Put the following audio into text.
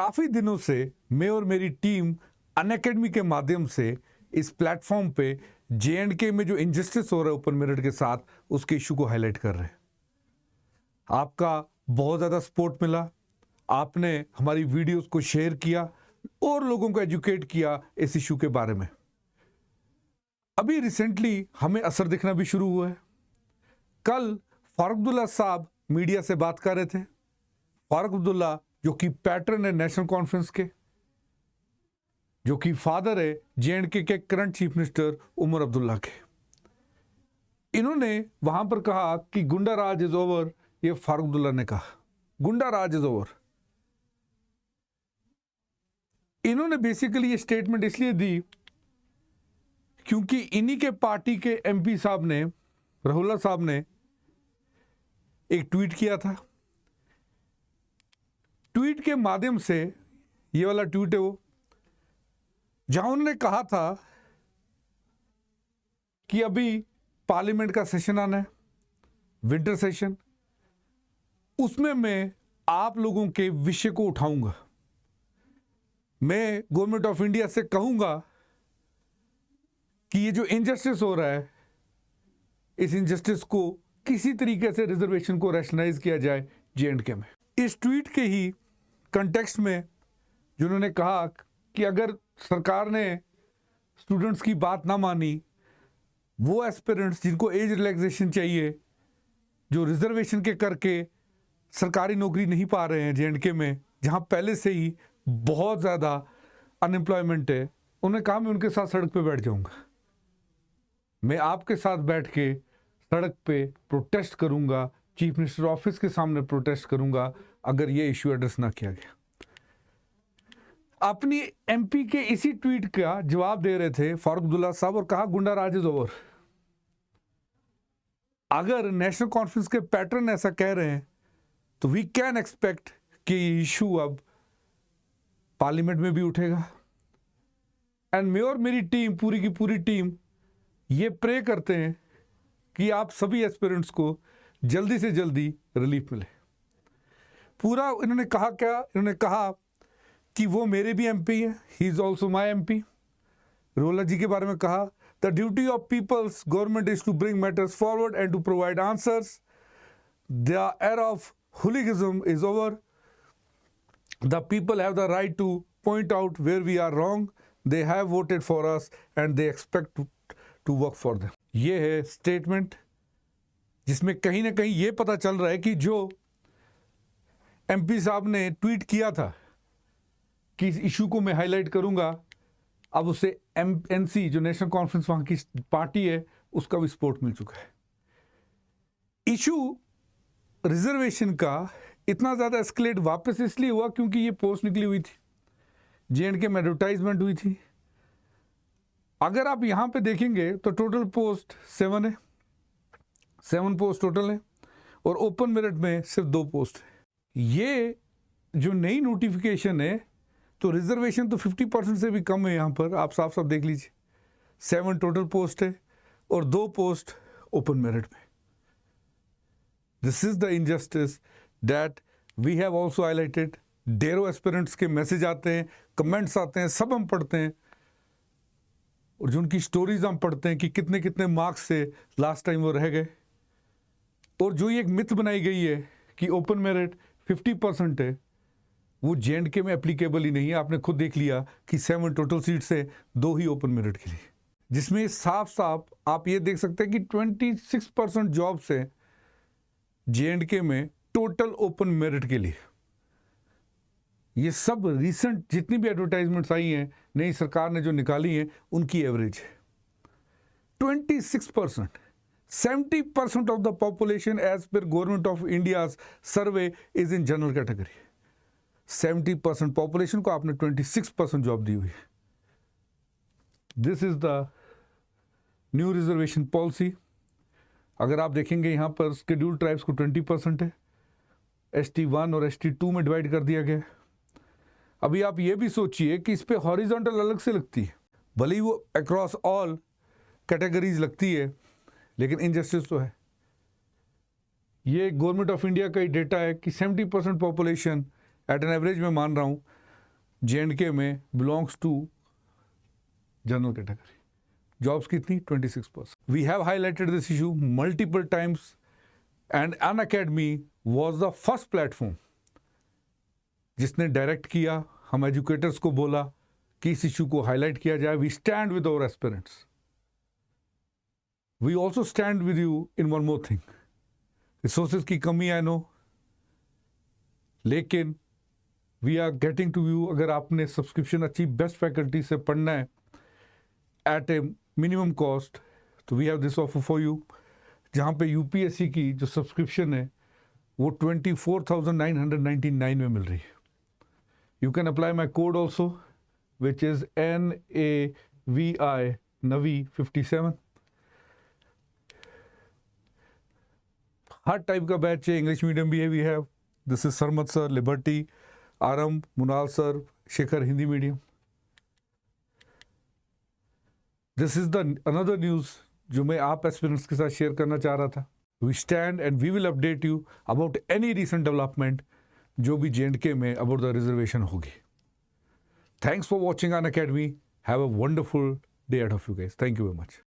काफ़ी दिनों से मैं और मेरी टीम अनअकैडमी के माध्यम से इस प्लेटफॉर्म पे जे.एंड.के में जो इनजस्टिस हो रहा है ओपन मेरिट के साथ, उसके इशू को हाईलाइट कर रहे हैं। आपका बहुत ज़्यादा सपोर्ट मिला, आपने हमारी वीडियोस को शेयर किया और लोगों को एजुकेट किया इस इशू के बारे में। अभी रिसेंटली हमें असर दिखना भी शुरू हुआ है। कल फारूक अब्दुल्ला साहब मीडिया से बात कर रहे थे। फारूक अब्दुल्ला जो कि पैटर्न है नेशनल कॉन्फ्रेंस के, जो कि फादर है जे.एंड.के के current chief minister Omar Abdullah के। इन्होंने वहां पर कहा कि गुंडा राज इज ओवर। ये फारूक अब्दुल्ला ने कहा गुंडा राज इज ओवर। इन्होंने बेसिकली ये स्टेटमेंट इसलिए दी क्योंकि इन्हीं के पार्टी के एमपी साहब ने, राहुल साहब ने एक ट्वीट किया था। ट्वीट के माध्यम से, ये वाला ट्वीट है वो, जहां उन्होंने कहा था कि अभी पार्लियामेंट का सेशन आना है, विंटर सेशन, उसमें मैं आप लोगों के विषय को उठाऊंगा। मैं गवर्नमेंट ऑफ इंडिया से कहूंगा कि ये जो इनजस्टिस हो रहा है, इस इनजस्टिस को किसी तरीके से रिजर्वेशन को रैशनलाइज किया जाए जे.एंड.के में। इस ट्वीट के ही कंटेक्स्ट में जिन्होंने कहा कि अगर सरकार ने स्टूडेंट्स की बात ना मानी, वो एस्पिरेंट्स जिनको एज रिलैक्सेशन चाहिए, जो रिजर्वेशन के करके सरकारी नौकरी नहीं पा रहे हैं जे.एंड.के में, जहां पहले से ही बहुत ज़्यादा अनएम्प्लॉयमेंट है, उन्होंने कहा मैं उनके साथ सड़क पे बैठ जाऊंगा। मैं आपके साथ बैठ के सड़क पे प्रोटेस्ट करूंगा, चीफ मिनिस्टर ऑफिस के सामने प्रोटेस्ट करूंगा अगर ये इश्यू एड्रेस ना किया गया। अपनी एमपी के इसी ट्वीट का जवाब दे रहे थे फारूक अब्दुल्ला साहब और कहा गुंडा राज इज ओवर। अगर नेशनल कॉन्फ्रेंस के पैटर्न ऐसा कह रहे हैं तो वी कैन एक्सपेक्ट कि ये इशू अब पार्लियामेंट में भी उठेगा। एंड मैं और मेरी टीम, पूरी की पूरी टीम, ये प्रे करते हैं कि आप सभी एस्पिरेंट्स को जल्दी से जल्दी रिलीफ मिले। पूरा इन्होंने कहा क्या? इन्होंने कहा कि वो मेरे भी एमपी हैं, he is also my MP. Rola ji के बारे में कहा the duty of people's government is to bring matters forward and to provide answers. The era of hooliganism is over. The people have the right to point out where we are wrong. They have voted for us and they expect to work for them. ये है statement जिसमें कहीं ना कहीं ये पता चल रहा है कि जो एमपी साहब ने ट्वीट किया था कि इस इशू को मैं हाईलाइट करूंगा, अब उसे एनसी जो नेशनल कॉन्फ्रेंस वहां की पार्टी है, उसका भी सपोर्ट मिल चुका है। इशू रिजर्वेशन का इतना ज़्यादा एस्केलेट वापस इसलिए हुआ क्योंकि ये पोस्ट निकली हुई थी, जे.एंड.के में एडवर्टाइजमेंट हुई थी। अगर आप यहाँ पे देखेंगे तो टोटल पोस्ट 7 है, 7 पोस्ट टोटल है और ओपन मेरिट में सिर्फ 2 पोस्ट है। ये जो नई नोटिफिकेशन है तो रिजर्वेशन तो 50% से भी कम है। यहाँ पर आप साफ साफ देख लीजिए, 7 टोटल पोस्ट है और 2 पोस्ट ओपन मेरिट में। This is the injustice that we have also highlighted. ढेरों एस्पिरेंट्स के मैसेज आते हैं, कमेंट्स आते हैं, सब हम पढ़ते हैं और जो उनकी स्टोरीज हम पढ़ते हैं कि कितने कितने मार्क्स से लास्ट टाइम वो रह गए। और जो ये एक मिथ बनाई गई है कि ओपन मेरिट 50% है, वो जे.एंड.के में एप्लीकेबल ही नहीं है। आपने खुद देख लिया कि 7 टोटल सीट से 2 ही ओपन मेरिट के लिए, जिसमें साफ साफ आप ये देख सकते हैं कि 26% जॉब्स है जे.एंड.के में टोटल ओपन मेरिट के लिए। ये सब रिसेंट जितनी भी एडवर्टाइजमेंट्स आई हैं नई सरकार ने जो निकाली हैं, उनकी एवरेज है 26%। 70% of the population as per government of India survey is in general category. 70% population को आपने 26% जॉब दी हुई है। This is the new reservation policy. अगर आप देखेंगे यहाँ पर शेड्यूल्ड ट्राइब्स को 20% है, ST1 और ST2 में डिवाइड कर दिया गया। अभी आप ये भी सोचिए कि इस पे हॉरिजॉन्टल अलग से लगती है, भले ही वो अक्रॉस ऑल कैटेगरीज लगती है, लेकिन इनजस्टिस तो है। ये गवर्नमेंट ऑफ इंडिया का ही डेटा है कि 70% पॉपुलेशन एट एन एवरेज में मान रहा हूँ JNK में belongs to general category. Jobs कितनी? 26%. We have highlighted this issue multiple times, and Unacademy was the first platform जिसने डायरेक्ट किया, हम एजुकेटर्स को बोला कि इस इशू को हाईलाइट किया जाए. We stand with our aspirants. We also stand with you in one more thing. Resources की कमी आई नो, लेकिन we are getting to you. अगर आपने सब्सक्रिप्शन अच्छी बेस्ट फैकल्टी से पढ़ना है एट ए मिनिमम कॉस्ट, तो we have this offer for you, जहाँ पे यूपीएससी की जो सब्सक्रिप्शन है वो 24,999 में मिल रही है. You can apply my code also, which is NAVI Navi57. हर टाइप का बैच है. इंग्लिश मीडियम भी है. We have this is Sarmat sir, Liberty, आरम, Munal sir, Shekhar Hindi medium. This is the another news जो मैं आप एस्पिरेंट्स के साथ शेयर करना चाह रहा था. We stand and we will update you about any recent development जो भी JNK में अबाउट द रिजर्वेशन होगी. Thanks for watching Unacademy. Have a wonderful day ahead of you guys. Thank you very much.